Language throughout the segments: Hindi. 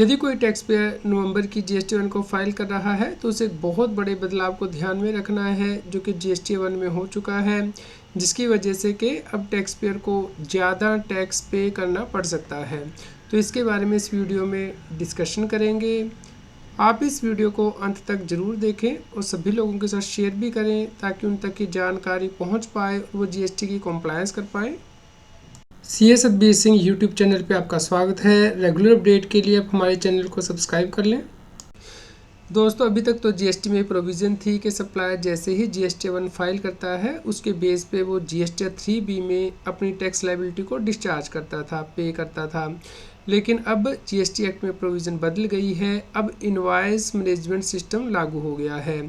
यदि कोई टैक्स पेयर नवंबर की जीएसटी 1 को फाइल कर रहा है तो उसे एक बहुत बड़े बदलाव को ध्यान में रखना है जो कि जीएसटी 1 में हो चुका है, जिसकी वजह से कि अब टैक्स पेयर को ज़्यादा टैक्स पे करना पड़ सकता है। तो इसके बारे में इस वीडियो में डिस्कशन करेंगे। आप इस वीडियो को अंत तक ज़रूर देखें और सभी लोगों के साथ शेयर भी करें ताकि उन तक की जानकारी पहुंच पाए और वो जीएसटी की कॉम्प्लायंस कर पाएँ। CA Satbir Singh YouTube channel पे आपका स्वागत है। रेगुलर अपडेट के लिए आप हमारे चैनल को सब्सक्राइब कर लें। दोस्तों, अभी तक तो जीएसटी में प्रोविज़न थी कि सप्लायर जैसे ही जीएसटी 1 फाइल करता है उसके बेस पे वो जीएसटी 3B में अपनी टैक्स लायबिलिटी को डिस्चार्ज करता था, पे करता था। लेकिन अब जीएसटी एक्ट में प्रोविज़न बदल गई है। अब इनवॉइस मैनेजमेंट सिस्टम लागू हो गया है,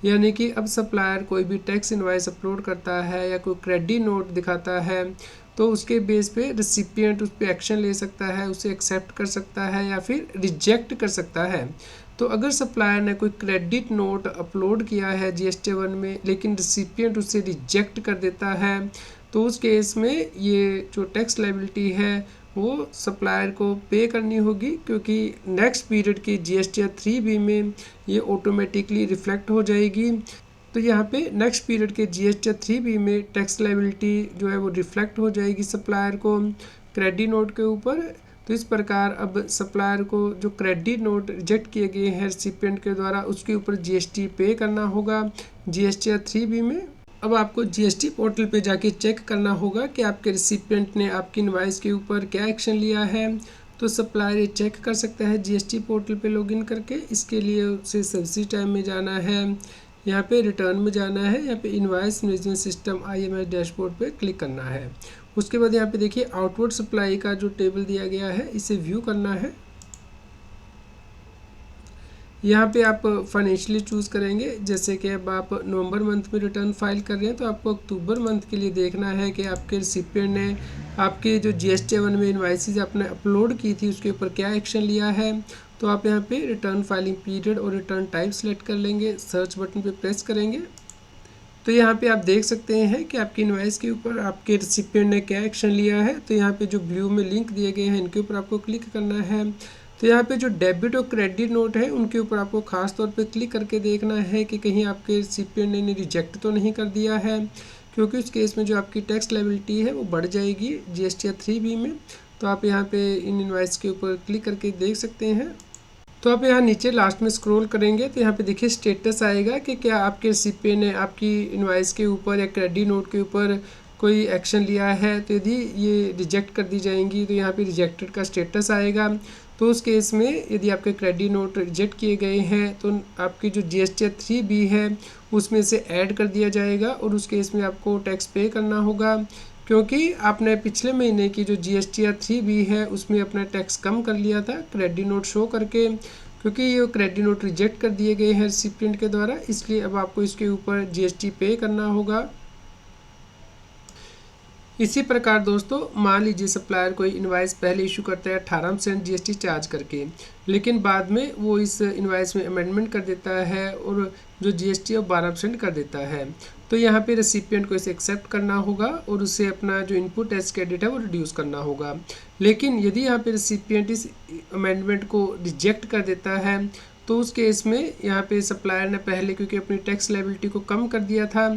यानी कि अब सप्लायर कोई भी टैक्स इनवॉइस अपलोड करता है या कोई क्रेडिट नोट दिखाता है तो उसके बेस पे रिसिपिएंट उस पर एक्शन ले सकता है, उसे एक्सेप्ट कर सकता है या फिर रिजेक्ट कर सकता है। तो अगर सप्लायर ने कोई क्रेडिट नोट अपलोड किया है जीएसटी 1 में लेकिन रिसिपिएंट उसे रिजेक्ट कर देता है तो उस केस में ये जो टैक्स लायबिलिटी है वो सप्लायर को पे करनी होगी, क्योंकि नेक्स्ट पीरियड की जीएसटी 3B में ये ऑटोमेटिकली रिफ्लेक्ट हो जाएगी। तो यहाँ पे नेक्स्ट पीरियड के जीएसटी 3B में टैक्स लायबिलिटी जो है वो रिफ्लेक्ट हो जाएगी सप्लायर को क्रेडिट नोट के ऊपर। तो इस प्रकार अब सप्लायर को जो क्रेडिट नोट रिजेक्ट किए गए हैं रिसिपिएंट के द्वारा उसके ऊपर जीएसटी पे करना होगा जीएसटी 3B में। अब आपको जीएसटी पोर्टल पे जाके चेक करना होगा कि आपके रिसिपिएंट ने आपकी इनवॉइस के ऊपर क्या एक्शन लिया है। तो सप्लायर ये चेक कर सकता है जीएसटी पोर्टल पे लॉगिन करके। इसके लिए उसे सर्विस टाइम में जाना है, यहाँ पे रिटर्न में जाना है, यहाँ पे invoice management system IMS dashboard पे क्लिक करना है। उसके बाद यहाँ पे देखिए आउटवर्ड सप्लाई का जो टेबल दिया गया है इसे व्यू करना है। यहाँ पे आप फाइनेंशियली चूज़ करेंगे, जैसे कि अब आप नवंबर मंथ में रिटर्न फाइल कर रहे हैं तो आपको अक्टूबर मंथ के लिए देखना है कि आपके रिसिपिएंट ने आपके जो जीएसटी 1 में इनवॉइसेस आपने अपलोड की थी उसके ऊपर क्या एक्शन लिया है। तो आप यहाँ पे रिटर्न फाइलिंग पीरियड और रिटर्न टाइप सेलेक्ट कर लेंगे, सर्च बटन पे प्रेस करेंगे तो यहाँ पे आप देख सकते हैं कि आपकी इनवॉइस के ऊपर आपके रिसिपिएंट ने क्या एक्शन लिया है। तो यहाँ पे जो ब्लू में लिंक दिए गए हैं इनके ऊपर आपको क्लिक करना है। तो यहाँ पे जो डेबिट और क्रेडिट नोट है उनके ऊपर आपको खास तौर पे क्लिक करके देखना है कि कहीं आपके रिसिपिएंट ने रिजेक्ट तो नहीं कर दिया है, क्योंकि उस केस में जो आपकी टैक्स लायबिलिटी है वो बढ़ जाएगी जीएसटी 3B में। तो आप यहाँ पे इन इनवॉइस के ऊपर क्लिक करके देख सकते हैं। तो आप यहाँ नीचे लास्ट में स्क्रॉल करेंगे तो यहाँ पे देखिए स्टेटस आएगा कि क्या आपके रिसिपिएंट ने आपकी इनवॉइस के ऊपर या क्रेडिट नोट के ऊपर कोई एक्शन लिया है। तो यदि ये रिजेक्ट कर दी जाएंगी तो यहाँ पे रिजेक्टेड का स्टेटस आएगा। तो उस केस में यदि आपके क्रेडिट नोट रिजेक्ट किए गए हैं तो आपकी जो जीएसटी 3B है उसमें से ऐड कर दिया जाएगा और उस केस में आपको टैक्स पे करना होगा, क्योंकि आपने पिछले महीने की जो जीएसटी 3B है उसमें अपना टैक्स कम कर लिया था क्रेडिट नोट शो करके। क्योंकि ये क्रेडिट नोट रिजेक्ट कर दिए गए हैं रिसिपिएंट के द्वारा, इसलिए अब आपको इसके ऊपर जीएसटी पे करना होगा। इसी प्रकार दोस्तों, मान लीजिए सप्लायर कोई इनवॉइस पहले इशू करता है 18% जीएसटी चार्ज करके, लेकिन बाद में वो इस इनवॉइस में अमेंडमेंट कर देता है और जो जीएसटी है 12% कर देता है। तो यहाँ पे रेसिपिएंट को इसे एक्सेप्ट करना होगा और उसे अपना जो इनपुट टैक्स क्रेडिट है वो रिड्यूस करना होगा। लेकिन यदि यहाँ पे रेसिपिएंट इस अमेंडमेंट को रिजेक्ट कर देता है तो उस केस में यहाँ पे सप्लायर ने पहले क्योंकि अपनी टैक्स लायबिलिटी को कम कर दिया था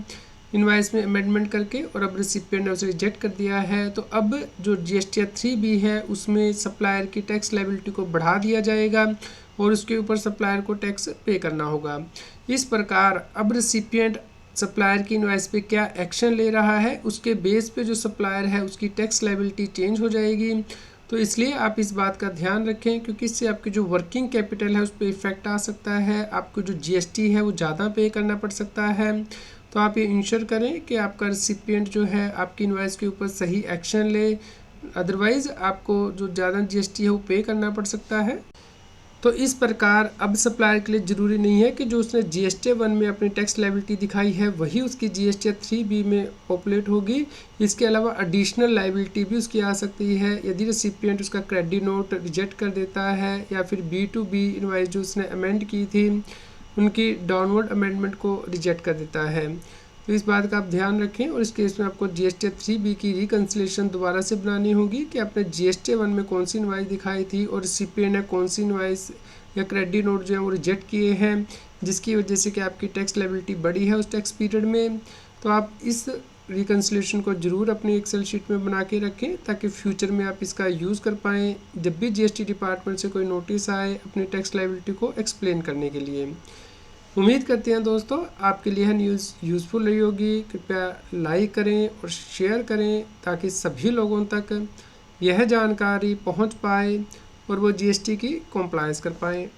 इनवॉइस में अमेंडमेंट करके और अब रिसिपिएंट ने उसे रिजेक्ट कर दिया है, तो अब जो जीएसटी 3B है उसमें सप्लायर की टैक्स लायबिलिटी को बढ़ा दिया जाएगा और उसके ऊपर सप्लायर को टैक्स पे करना होगा। इस प्रकार अब रिसिपिएंट सप्लायर की इनवॉइस पे क्या एक्शन ले रहा है उसके बेस पे जो सप्लायर है उसकी टैक्स लायबिलिटी चेंज हो जाएगी। तो इसलिए आप इस बात का ध्यान रखें, क्योंकि इससे आपकी जो वर्किंग कैपिटल है उस पर इफेक्ट आ सकता है, आपको जो जीएसटी है वो ज़्यादा पे करना पड़ सकता है। तो आप ये इंश्योर करें कि आपका रिसिपिएंट जो है आपकी इनवॉइस के ऊपर सही एक्शन ले, अदरवाइज़ आपको जो ज़्यादा जीएसटी है वो पे करना पड़ सकता है। तो इस प्रकार अब सप्लायर के लिए ज़रूरी नहीं है कि जो उसने जीएसटी 1 में अपनी टैक्स लायबिलिटी दिखाई है वही उसकी जीएसटी 3B में पॉपुलेट होगी। इसके अलावा एडिशनल लायबिलिटी भी उसकी आ सकती है यदि रेसिपिएंट उसका क्रेडिट नोट रिजेक्ट कर देता है या फिर B2B इनवॉइस जो उसने अमेंड की थी उनकी डाउनवर्ड अमेंडमेंट को रिजेक्ट कर देता है। तो इस बात का आप ध्यान रखें। और इस केस में आपको GST 3B की रिकन्सिलेशन दोबारा से बनानी होगी कि आपने GST 1 में कौन सी इनवाइस दिखाई थी और CPA ने कौन सी इनवाइस या क्रेडिट नोट जो है वो रिजेक्ट किए हैं, जिसकी वजह से कि आपकी टैक्स लायबिलिटी बढ़ी है उस टैक्स पीरियड में। तो आप इस रिकन्सिलेशन को ज़रूर अपनी एक्सेल शीट में बना के रखें ताकि फ्यूचर में आप इसका यूज़ कर पाएँ जब भी GST डिपार्टमेंट से कोई नोटिस आए अपनी टैक्स लायबिलिटी को एक्सप्लेन करने के लिए। उम्मीद करते हैं दोस्तों आपके लिए यह न्यूज़ यूज़फुल रही होगी। कृपया लाइक करें और शेयर करें ताकि सभी लोगों तक यह जानकारी पहुंच पाए और वो GST की कॉम्प्लायंस कर पाएँ।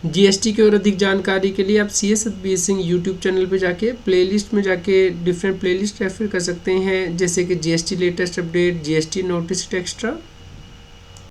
GST की और अधिक जानकारी के लिए आप CS Satbir Singh YouTube channel पे जाके प्लेलिस्ट में जाके डिफरेंट प्लेलिस्ट रेफर कर सकते हैं, जैसे कि GST latest update, GST notice extra.